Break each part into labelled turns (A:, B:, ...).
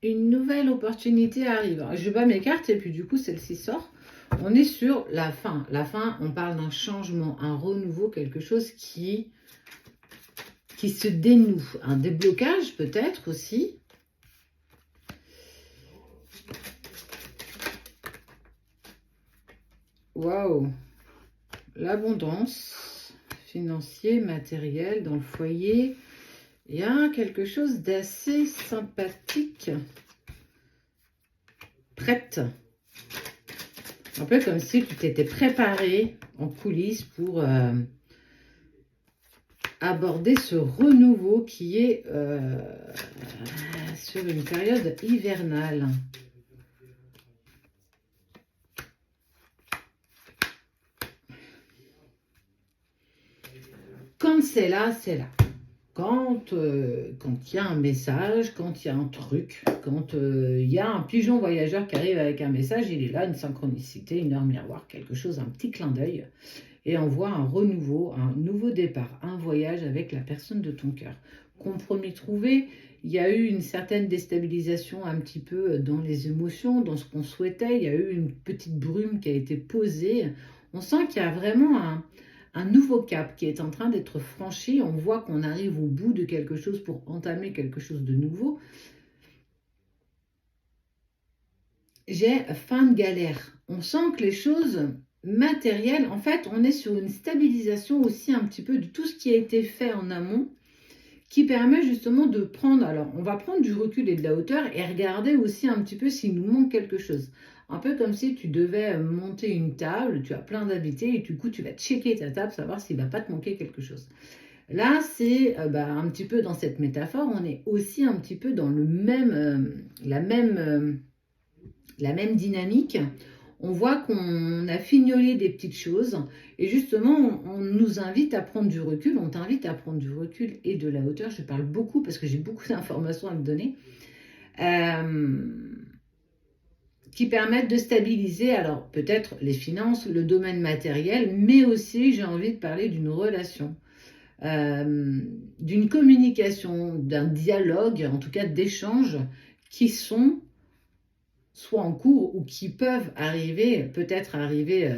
A: Une nouvelle opportunité arrive. Alors, je bats mes cartes et puis du coup, celle-ci sort. On est sur la fin. La fin, on parle d'un changement, un renouveau, quelque chose qui se dénoue. Un déblocage peut-être aussi. Waouh! L'abondance financière, matérielle dans le foyer. Il y a quelque chose d'assez sympathique. Prête. Un peu comme si tu t'étais préparé en coulisses pour aborder ce renouveau qui est sur une période hivernale. Quand c'est là, c'est là. Quand il y a un message, quand il y a un truc, quand il y a un pigeon voyageur qui arrive avec un message, il est là, une synchronicité, une heure miroir, quelque chose, un petit clin d'œil. Et on voit un renouveau, un nouveau départ, un voyage avec la personne de ton cœur. Compromis trouvé, il y a eu une certaine déstabilisation un petit peu dans les émotions, dans ce qu'on souhaitait. Il y a eu une petite brume qui a été posée. On sent qu'il y a vraiment un nouveau cap qui est en train d'être franchi. On voit qu'on arrive au bout de quelque chose pour entamer quelque chose de nouveau. J'ai fin de galère. On sent que les choses matérielles, en fait, on est sur une stabilisation aussi un petit peu de tout ce qui a été fait en amont, qui permet justement de prendre, alors on va prendre du recul et de la hauteur et regarder aussi un petit peu s'il nous manque quelque chose. Un peu comme si tu devais monter une table, tu as plein d'invités et du coup tu vas checker ta table, savoir s'il ne va pas te manquer quelque chose. Là, c'est un petit peu dans cette métaphore, on est aussi un petit peu dans le même, la même dynamique. On voit qu'on a fignolé des petites choses et justement, on nous invite à prendre du recul, on t'invite à prendre du recul et de la hauteur. Je parle beaucoup parce que j'ai beaucoup d'informations à te donner qui permettent de stabiliser, alors peut-être les finances, le domaine matériel, mais aussi j'ai envie de parler d'une relation, d'une communication, d'un dialogue, en tout cas d'échanges qui sont soit en cours ou qui peuvent arriver, peut-être arriver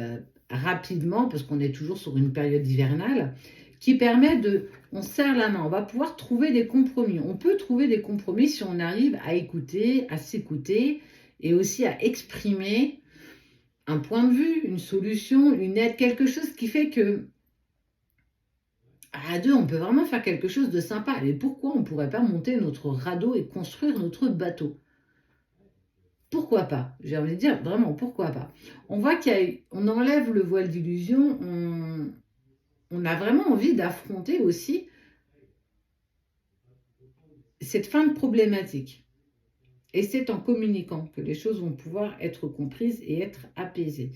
A: rapidement, parce qu'on est toujours sur une période hivernale, qui permet de, on serre la main, on va pouvoir trouver des compromis. On peut trouver des compromis si on arrive à écouter, à s'écouter et aussi à exprimer un point de vue, une solution, une aide, quelque chose qui fait que à deux, on peut vraiment faire quelque chose de sympa. Mais pourquoi on ne pourrait pas monter notre radeau et construire notre bateau? Pourquoi pas? J'ai envie de dire, vraiment, pourquoi pas? On voit qu'on enlève le voile d'illusion, on a vraiment envie d'affronter aussi cette fin de problématique. Et c'est en communiquant que les choses vont pouvoir être comprises et être apaisées.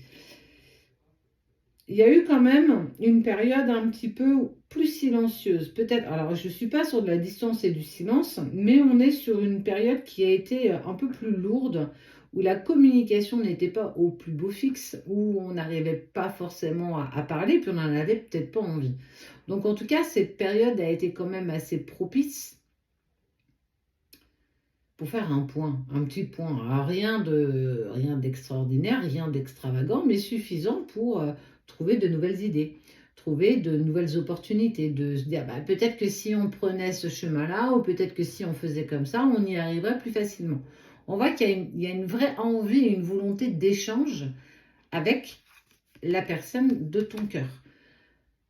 A: Il y a eu quand même une période un petit peu plus silencieuse. Peut-être, alors je ne suis pas sur de la distance et du silence, mais on est sur une période qui a été un peu plus lourde, où la communication n'était pas au plus beau fixe, où on n'arrivait pas forcément à parler, puis on n'en avait peut-être pas envie. Donc en tout cas, cette période a été quand même assez propice pour faire un point, un petit point. Alors, rien d'extraordinaire, rien d'extravagant, mais suffisant pour trouver de nouvelles idées, trouver de nouvelles opportunités, de se dire bah, peut-être que si on prenait ce chemin-là, ou peut-être que si on faisait comme ça, on y arriverait plus facilement. On voit qu'il y a une vraie envie et une volonté d'échange avec la personne de ton cœur.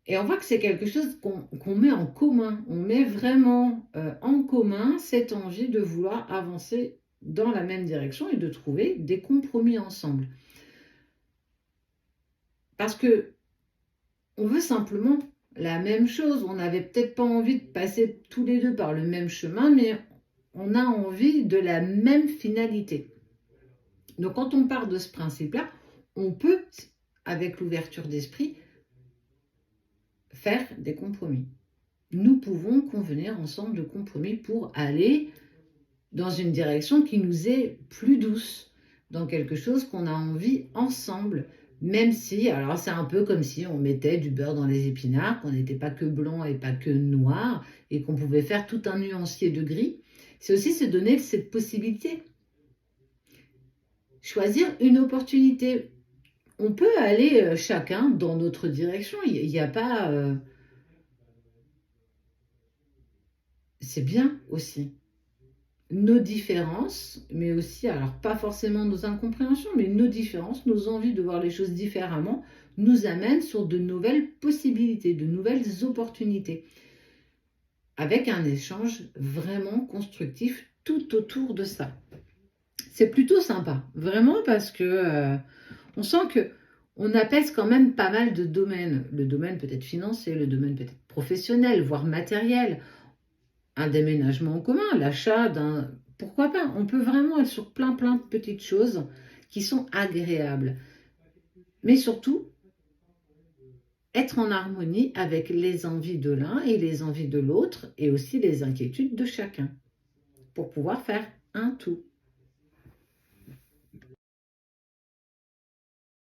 A: Et on voit que c'est quelque chose qu'on met en commun. On met vraiment en commun cette envie de vouloir avancer dans la même direction et de trouver des compromis ensemble. Parce que on veut simplement la même chose. On n'avait peut-être pas envie de passer tous les deux par le même chemin, mais on a envie de la même finalité. Donc quand on part de ce principe-là, on peut, avec l'ouverture d'esprit, faire des compromis. Nous pouvons convenir ensemble de compromis pour aller dans une direction qui nous est plus douce, dans quelque chose qu'on a envie ensemble, même si, alors c'est un peu comme si on mettait du beurre dans les épinards, qu'on n'était pas que blanc et pas que noir, et qu'on pouvait faire tout un nuancier de gris, C'est aussi se donner cette possibilité. Choisir une opportunité. On peut aller chacun dans notre direction. Il n'y a pas... c'est bien aussi. Nos différences, mais aussi, alors pas forcément nos incompréhensions, mais nos différences, nos envies de voir les choses différemment, nous amènent sur de nouvelles possibilités, de nouvelles opportunités, avec un échange vraiment constructif tout autour de ça. C'est plutôt sympa, vraiment, parce que on sent que on apaise quand même pas mal de domaines. Le domaine peut-être financier, le domaine peut-être professionnel, voire matériel, un déménagement en commun, l'achat d'un... Pourquoi pas? On peut vraiment être sur plein de petites choses qui sont agréables. Mais surtout, être en harmonie avec les envies de l'un et les envies de l'autre et aussi les inquiétudes de chacun pour pouvoir faire un tout.